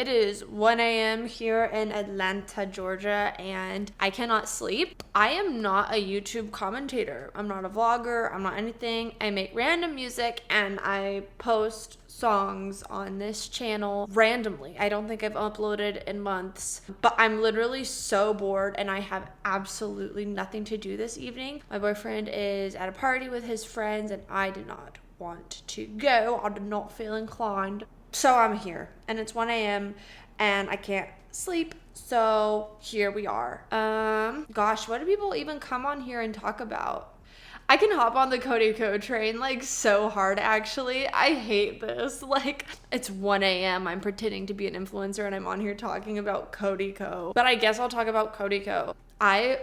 It is 1 a.m. here in Atlanta, Georgia, and I cannot sleep. I am not a YouTube commentator. I'm not a vlogger. I'm not anything. I make random music and I post songs on this channel randomly. I don't think I've uploaded in months, but I'm literally so bored and I have absolutely nothing to do this evening. My boyfriend is at a party with his friends and I did not want to go. I did not feel inclined. So I'm here and it's 1 a.m. and I can't sleep. So here we are. Gosh, what do people even come on here and talk about? I can hop on the Cody Ko train like so hard actually. I hate this. Like it's 1 a.m. I'm pretending to be an influencer and I'm on here talking about Cody Ko. But I guess I'll talk about Cody Ko. I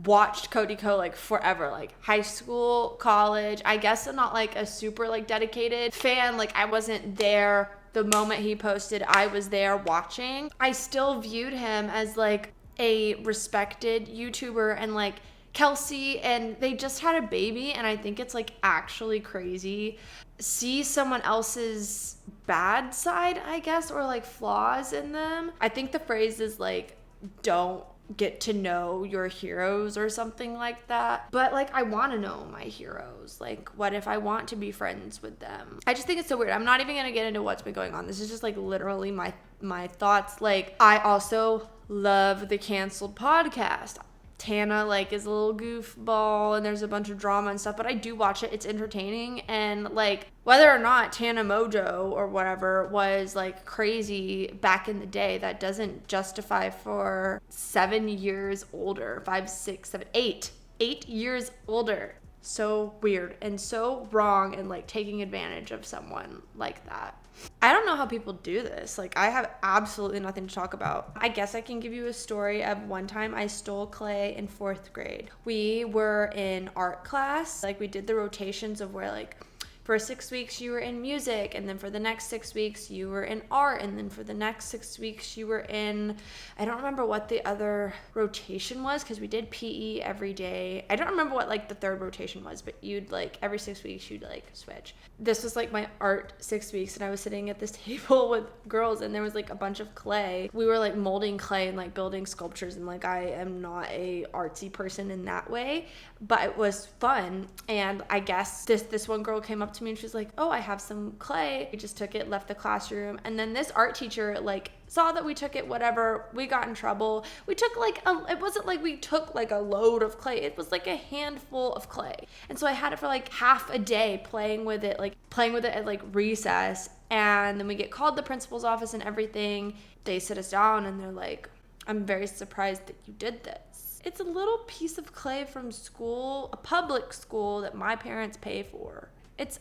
watched Cody Ko like forever, like high school, college. I guess I'm not like a super like dedicated fan. Like I wasn't there the moment he posted. I was there watching. I still viewed him as like a respected YouTuber, and like Kelsey, and they just had a baby, and I think it's like actually crazy. See someone else's bad side, I guess, or like flaws in them. I think the phrase is like, don't get to know your heroes or something like that. But like I want to know my heroes. Like what if I want to be friends with them? I just think it's so weird. I'm not even gonna get into what's been going on. This is just like literally my thoughts. Like I also love the canceled podcast. Tana like is a little goofball and there's a bunch of drama and stuff, but I do watch it. It's entertaining, and like whether or not Tana Mojo or whatever was like crazy back in the day, that doesn't justify for 7 years older, 5, 6, 7, 8 years older. So weird and so wrong, and like taking advantage of someone like that. I don't know how people do this. Like I have absolutely nothing to talk about. I guess I can give you a story of one time I stole clay in 4th grade. We were in art class. Like we did the rotations of where like for 6 weeks you were in music, and then for the next 6 weeks you were in art, and then for the next 6 weeks you were in, I don't remember what the other rotation was because we did PE every day. I don't remember what like the third rotation was, but you'd like every 6 weeks you'd like switch. This was like my art 6 weeks, and I was sitting at this table with girls, and there was like a bunch of clay. We were like molding clay and like building sculptures, and like I am not a artsy person in that way, but it was fun. And I guess this one girl came up to me and she's like, oh, I have some clay. We just took it, left the classroom, and then this art teacher like saw that we took it, whatever. We got in trouble. We took like it wasn't like we took like a load of clay. It was like a handful of clay. And so I had it for like half a day playing with it at like recess. And then we get called to the principal's office and everything. They sit us down and they're like, I'm very surprised that you did this. It's a little piece of clay from school, a public school that my parents pay for. It's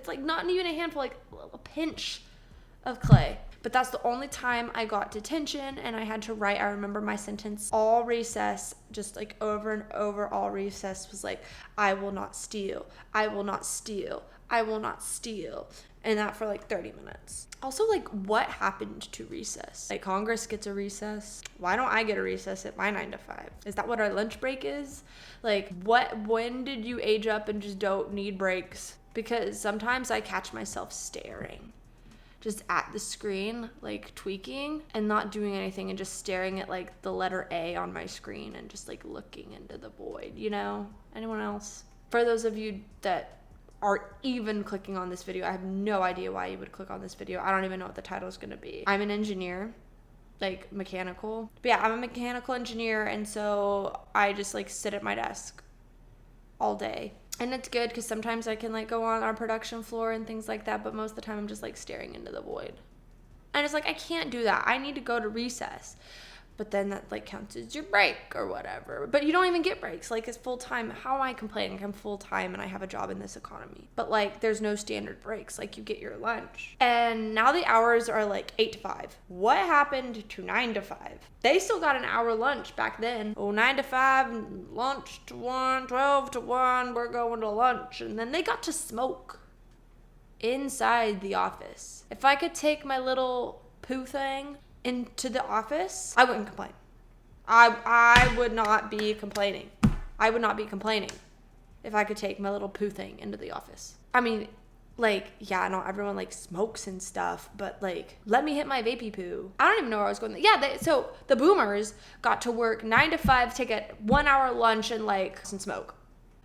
like not even a handful, like a pinch of clay. But that's the only time I got detention, and I had to write, I remember my sentence all recess, just like over and over all recess was like, I will not steal, I will not steal, I will not steal. And that for like 30 minutes. Also, like, what happened to recess? Like, Congress gets a recess. Why don't I get a recess at my 9 to 5? Is that what our lunch break is? Like, when did you age up and just don't need breaks? Because sometimes I catch myself staring just at the screen, like tweaking and not doing anything, and just staring at like the letter A on my screen and just like looking into the void, you know? Anyone else? For those of you that are even clicking on this video, I have no idea why you would click on this video. I don't even know what the title is going to be. I'm an engineer, like mechanical. But yeah, I'm a mechanical engineer, and so I just like sit at my desk all day. And it's good because sometimes I can like go on our production floor and things like that, but most of the time I'm just like staring into the void. And it's like, I can't do that. I need to go to recess. But then that like counts as your break or whatever. But you don't even get breaks. Like it's full time. How am I complaining? I'm full time and I have a job in this economy. But like there's no standard breaks. Like you get your lunch. And now the hours are like 8 to 5. What happened to 9 to 5? They still got an hour lunch back then. Oh, 9 to 5, lunch to 1, 12 to 1, we're going to lunch. And then they got to smoke inside the office. If I could take my little poo thing into the office, I wouldn't complain. I would not be complaining. I would not be complaining if I could take my little poo thing into the office. I mean, Like, yeah, not everyone like smokes and stuff, but like, let me hit my vapey poo. I don't even know where I was going. Yeah, so the boomers got to work 9 to 5, take a 1 hour lunch and like smoke.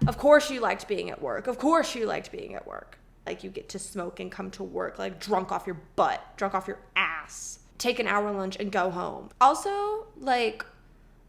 Of course you liked being at work. Of course you liked being at work. Like, you get to smoke and come to work like drunk off your butt, drunk off your ass. Take an hour lunch and go home. Also, like,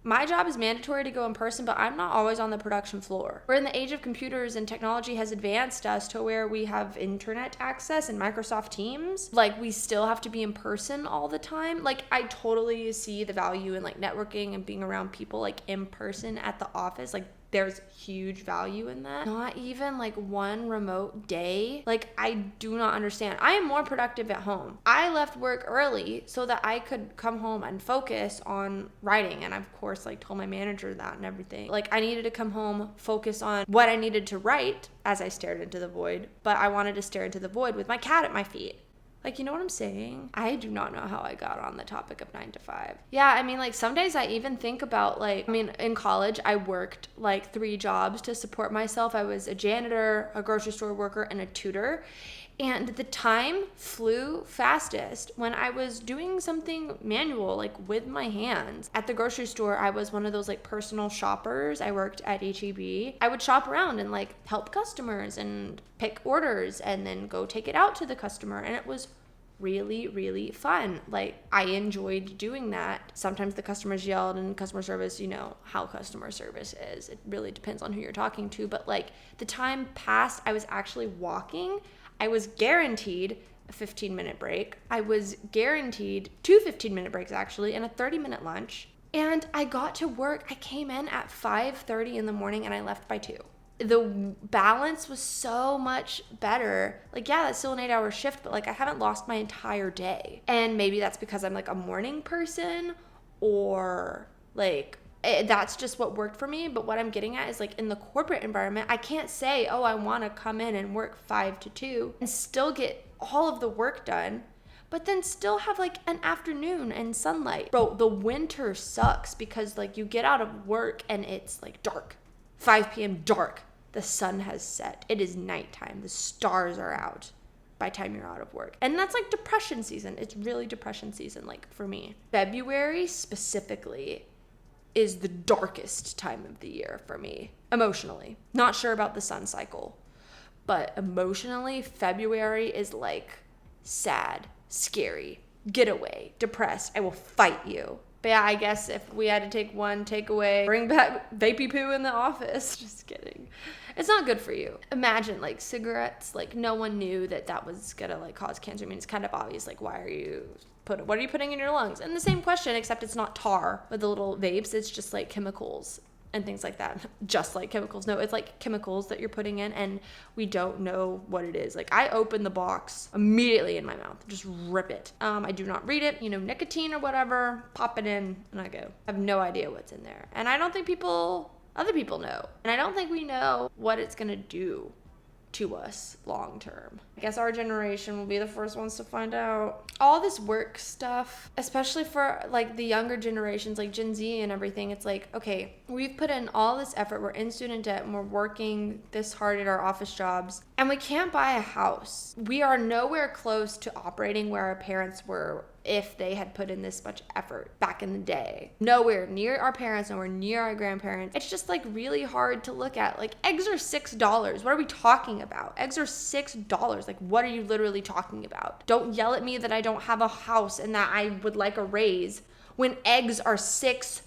my job is mandatory to go in person, but I'm not always on the production floor. We're in the age of computers, and technology has advanced us to where we have internet access and Microsoft Teams. Like, we still have to be in person all the time. Like, I totally see the value in like networking and being around people like in person at the office. Like, there's huge value in that. Not even like one remote day. Like, I do not understand. I am more productive at home. I left work early so that I could come home and focus on writing. And of course, like, told my manager that and everything. Like, I needed to come home, focus on what I needed to write as I stared into the void. But I wanted to stare into the void with my cat at my feet. Like, you know what I'm saying? I do not know how I got on the topic of 9 to 5. Yeah, I mean, like, some days I even think about, like, I mean, in college, I worked, like, 3 jobs to support myself. I was a janitor, a grocery store worker, and a tutor. And the time flew fastest when I was doing something manual, like with my hands. At the grocery store, I was one of those like personal shoppers. I worked at HEB. I would shop around and like help customers and pick orders and then go take it out to the customer. And it was really, really fun. Like, I enjoyed doing that. Sometimes the customers yelled, and customer service, you know how customer service is. It really depends on who you're talking to. But like, the time passed, I was actually walking. I was guaranteed a 15-minute break. I was guaranteed 2 15-minute breaks actually, and a 30-minute lunch. And I got to work. I came in at 5:30 in the morning and I left by 2. The balance was so much better. Like, yeah, that's still an 8-hour shift, but like, I haven't lost my entire day. And maybe that's because I'm like a morning person, or like, that's just what worked for me. But what I'm getting at is, like, in the corporate environment, I can't say, oh, I want to come in and work 5 to 2 and still get all of the work done, but then still have like an afternoon and sunlight. Bro, the winter sucks because like, you get out of work and it's like dark, 5 p.m. dark. The sun has set. It is nighttime. The stars are out by the time you're out of work. And that's like depression season. It's really depression season, like, for me. February specifically is the darkest time of the year for me, emotionally. Not sure about the sun cycle, but emotionally, February is like sad, scary, get away, depressed. I will fight you. But yeah, I guess if we had to take one takeaway, bring back vapey poo in the office. Just kidding. It's not good for you. Imagine like cigarettes, like no one knew that was gonna like cause cancer. I mean, it's kind of obvious. Like, what are you putting in your lungs? And the same question, except it's not tar with the little vapes. It's just like chemicals and things like that. Just like chemicals. No, it's like chemicals that you're putting in, and we don't know what it is. Like, I open the box immediately in my mouth, just rip it. I do not read it, nicotine or whatever, pop it in, and I go. I have no idea what's in there. And I don't think other people know. And I don't think we know what it's gonna do to us long term. I guess our generation will be the first ones to find out. All this work stuff, especially for like the younger generations, like Gen Z and everything, it's like, okay, we've put in all this effort, we're in student debt, and we're working this hard at our office jobs, and we can't buy a house. We are nowhere close to operating where our parents were if they had put in this much effort back in the day. Nowhere near our parents, nowhere near our grandparents. It's just like really hard to look at. Like, eggs are $6. What are we talking about? Eggs are $6. Like, what are you literally talking about? Don't yell at me that I don't have a house and that I would like a raise when eggs are $6.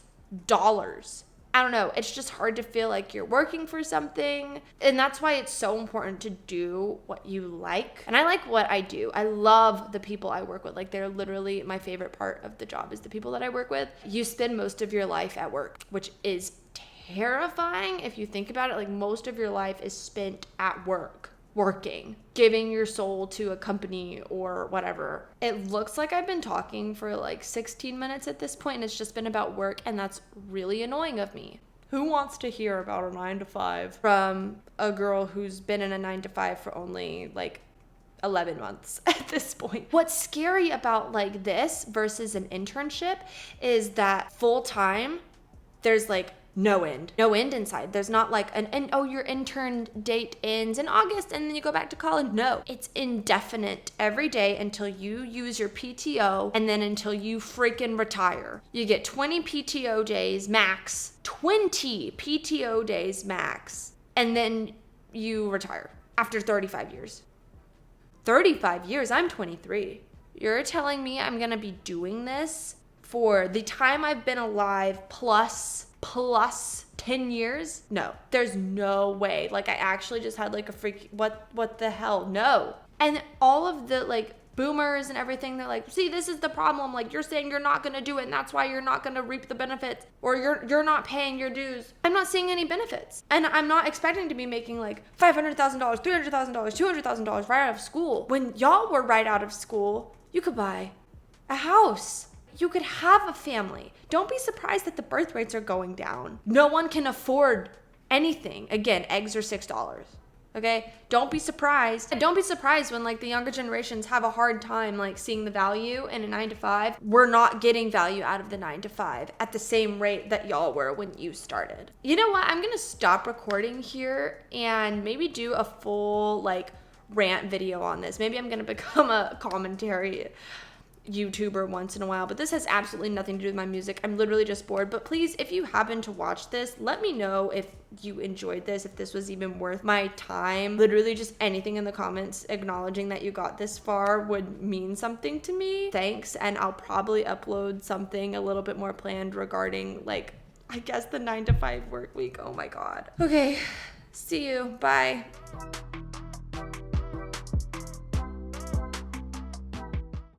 I don't know. It's just hard to feel like you're working for something. And that's why it's so important to do what you like. And I like what I do. I love the people I work with. Like, they're literally my favorite part of the job is the people that I work with. You spend most of your life at work, which is terrifying if you think about it. Like, most of your life is spent at work, working, giving your soul to a company or whatever. It looks like I've been talking for like 16 minutes at this point, and it's just been about work, and that's really annoying of me. Who wants to hear about a 9 to 5 from a girl who's been in a 9 to 5 for only like 11 months at this point? What's scary about like this versus an internship is that full time, there's like no end. No end inside. There's not like oh, your intern date ends in August and then you go back to college. No, it's indefinite every day until you use your PTO and then until you freaking retire. You get 20 PTO days max, 20 PTO days max, and then you retire after 35 years. 35 years, I'm 23. You're telling me I'm gonna be doing this for the time I've been alive plus 10 years? No, there's no way. Like, I actually just had like a freak, what the hell? No. And all of the like boomers and everything, they're like, see, this is the problem. Like, you're saying you're not gonna do it and that's why you're not gonna reap the benefits, or you're not paying your dues. I'm not seeing any benefits. And I'm not expecting to be making like $500,000, $300,000, $200,000 right out of school. When y'all were right out of school, you could buy a house. You could have a family. Don't be surprised that the birth rates are going down. No one can afford anything. Again, eggs are $6. Okay? Don't be surprised. Don't be surprised when like the younger generations have a hard time like seeing the value in a 9-to-5. We're not getting value out of the 9-to-5 at the same rate that y'all were when you started. You know what? I'm gonna stop recording here and maybe do a full like rant video on this. Maybe I'm gonna become a commentary YouTuber once in a while, but this has absolutely nothing to do with my music. I'm literally just bored. But please, if you happen to watch this, let me know if you enjoyed this, if this was even worth my time. Literally just anything in the comments acknowledging that you got this far would mean something to me. Thanks. And I'll probably upload something a little bit more planned regarding like, I guess the 9-to-5 work week. Oh my God. Okay. See you. Bye.